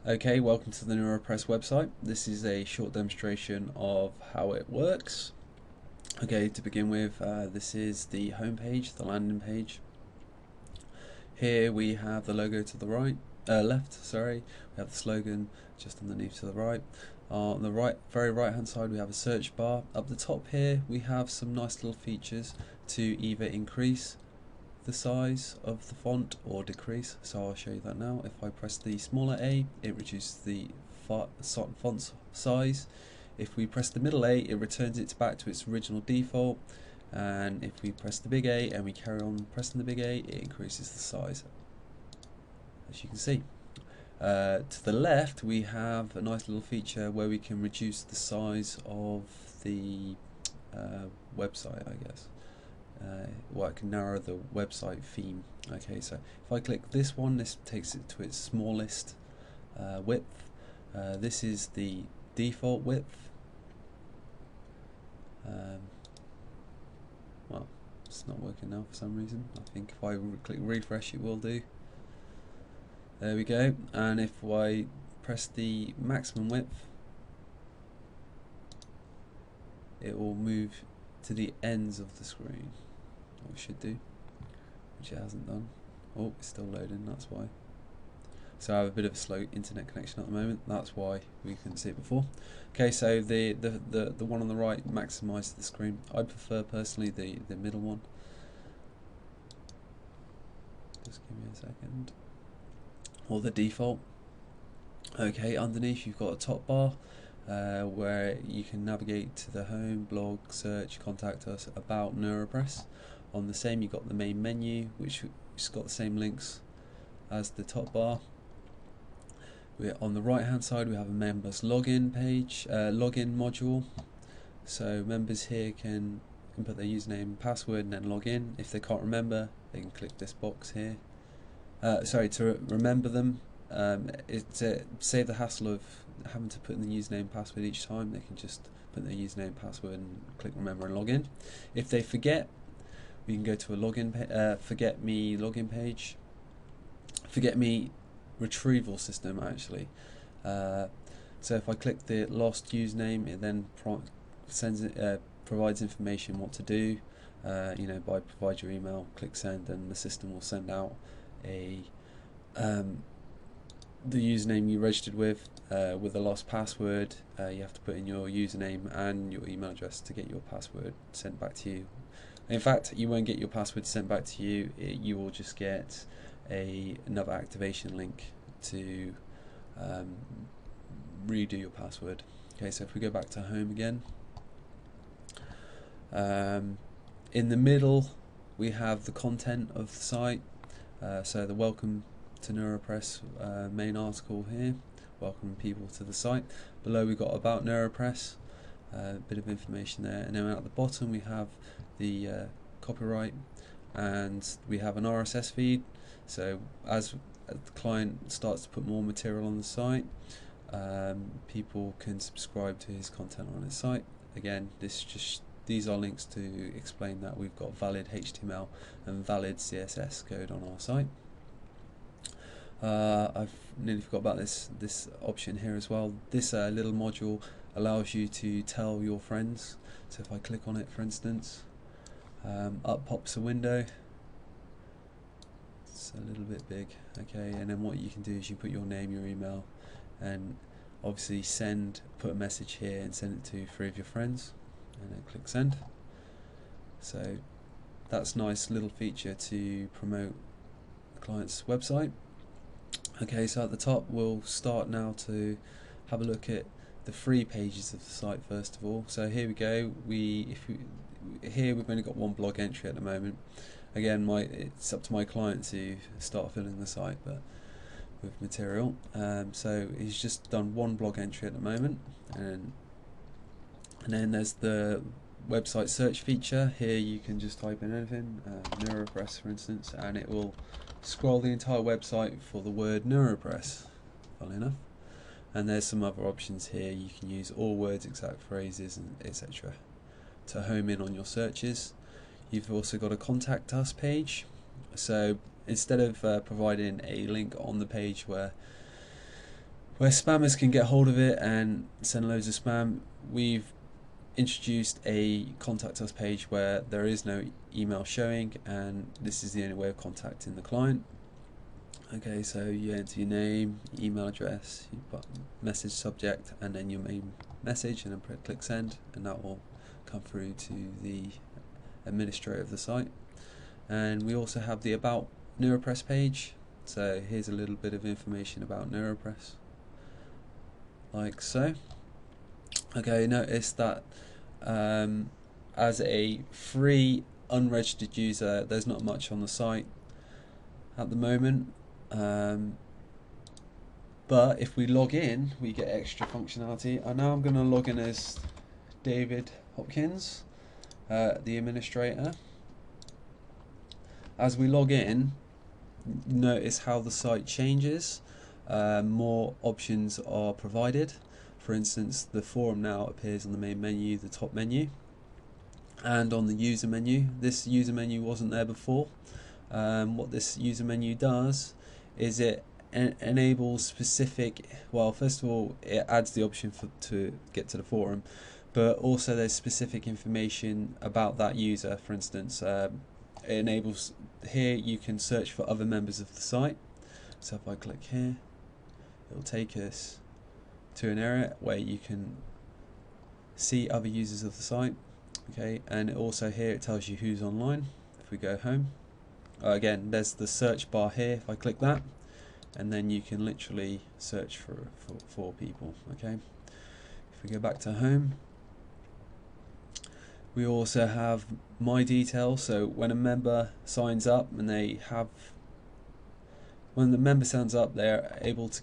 Okay, welcome to the NeuroPress website. This is a short demonstration of how it works. Okay, to begin with, this is the home page, the landing page. Here we have the logo to the left. We have the slogan just underneath to the right. On the very right hand side, we have a search bar. Up the top here, we have some nice little features to either increase the size of the font or decrease, so I'll show you that now. If I press the smaller A, it reduces the font size. If we press the middle A, it returns it back to its original default, and if we press the big A and we carry on pressing the big A, it increases the size, as you can see. To the left, we have a nice little feature where we can reduce the size of the website, I guess. I can narrow the website theme. Okay, so if I click this one, this takes it to its smallest width. This is the default width. Well, it's not working now for some reason. I think if I click refresh, it will do. There we go. And if I press the maximum width, it will move to the ends of the screen. It should do, which it hasn't done. Oh, it's still loading, that's why. So I have a bit of a slow internet connection at the moment, that's why we couldn't see it before. Okay, so the one on the right maximises the screen. I prefer personally the middle one. Just give me a second. Or the default. Okay, underneath you've got a top bar where you can navigate to the home, blog, search, contact us, about NeuroPress. On the same, you've got the main menu, which has got the same links as the top bar. On the right hand side, we have a members login page, login module. So members here can input their username and password and then log in. If they can't remember, they can click this box here. To remember them, to save the hassle of having to put in the username and password each time, they can just put their username and password and click remember and log in. If they forget, we can go to a login forget me login page. Forget me retrieval system actually. So if I click the lost username, it then provides information what to do. By provide your email, click send, and the system will send out the username you registered with a lost password. You have to put in your username and your email address to get your password sent back to you. In fact, you won't get your password sent back to you. You will just get another activation link to redo your password. Okay, so if we go back to home again, in the middle we have the content of the site. So the welcome to NeuroPress main article here, welcome people to the site. Below we've got about NeuroPress, a bit of information there, and then at the bottom we have the copyright, and we have an RSS feed. So as the client starts to put more material on the site, people can subscribe to his content on his site. Again, these are links to explain that we've got valid HTML and valid CSS code on our site. I've nearly forgot about this option here as well. This little module allows you to tell your friends. So if I click on it, for instance, up pops a window. It's a little bit big, okay, and then what you can do is you put your name, your email, and obviously put a message here and send it to 3 of your friends, and then click send. So that's a nice little feature to promote the client's website. Okay, so at the top we'll start now to have a look at the free pages of the site first of all. So here we go. Here we've only got one blog entry at the moment. Again, it's up to my client to start filling the site, but with material. So he's just done one blog entry at the moment, and then there's the website search feature. Here you can just type in anything, NeuroPress for instance, and it will scroll the entire website for the word NeuroPress, funnily enough. And there's some other options here. You can use all words, exact phrases, and etc. to home in on your searches. You've also got a contact us page. So instead of providing a link on the page where where spammers can get hold of it and send loads of spam. We've introduced a contact us page where there is no email showing, and this is the only way of contacting the client. Okay, so you enter your name, email address, you put message subject, and then your main message, and then click send, and that will come through to the administrator of the site. And we also have the About NeuroPress page. So here's a little bit of information about NeuroPress, like so. Okay, notice that as a free unregistered user, there's not much on the site at the moment, but if we log in, we get extra functionality. And now I'm going to log in as David Hopkins, the administrator. As we log in, notice how the site changes. More options are provided. For instance, the forum now appears on the main menu, the top menu, and on the user menu. This user menu wasn't there before. What this user menu does is it enables specific, well, first of all, it adds the option to get to the forum, but also there's specific information about that user. For instance, it enables, here you can search for other members of the site. So if I click here, it will take us to an area where you can see other users of the site. Okay, and also here it tells you who's online. If we go home, again, there's the search bar here. If I click that, and then you can literally search for people. Okay, if we go back to home, we also have my details. So when a member signs up, and when the member signs up, they're able to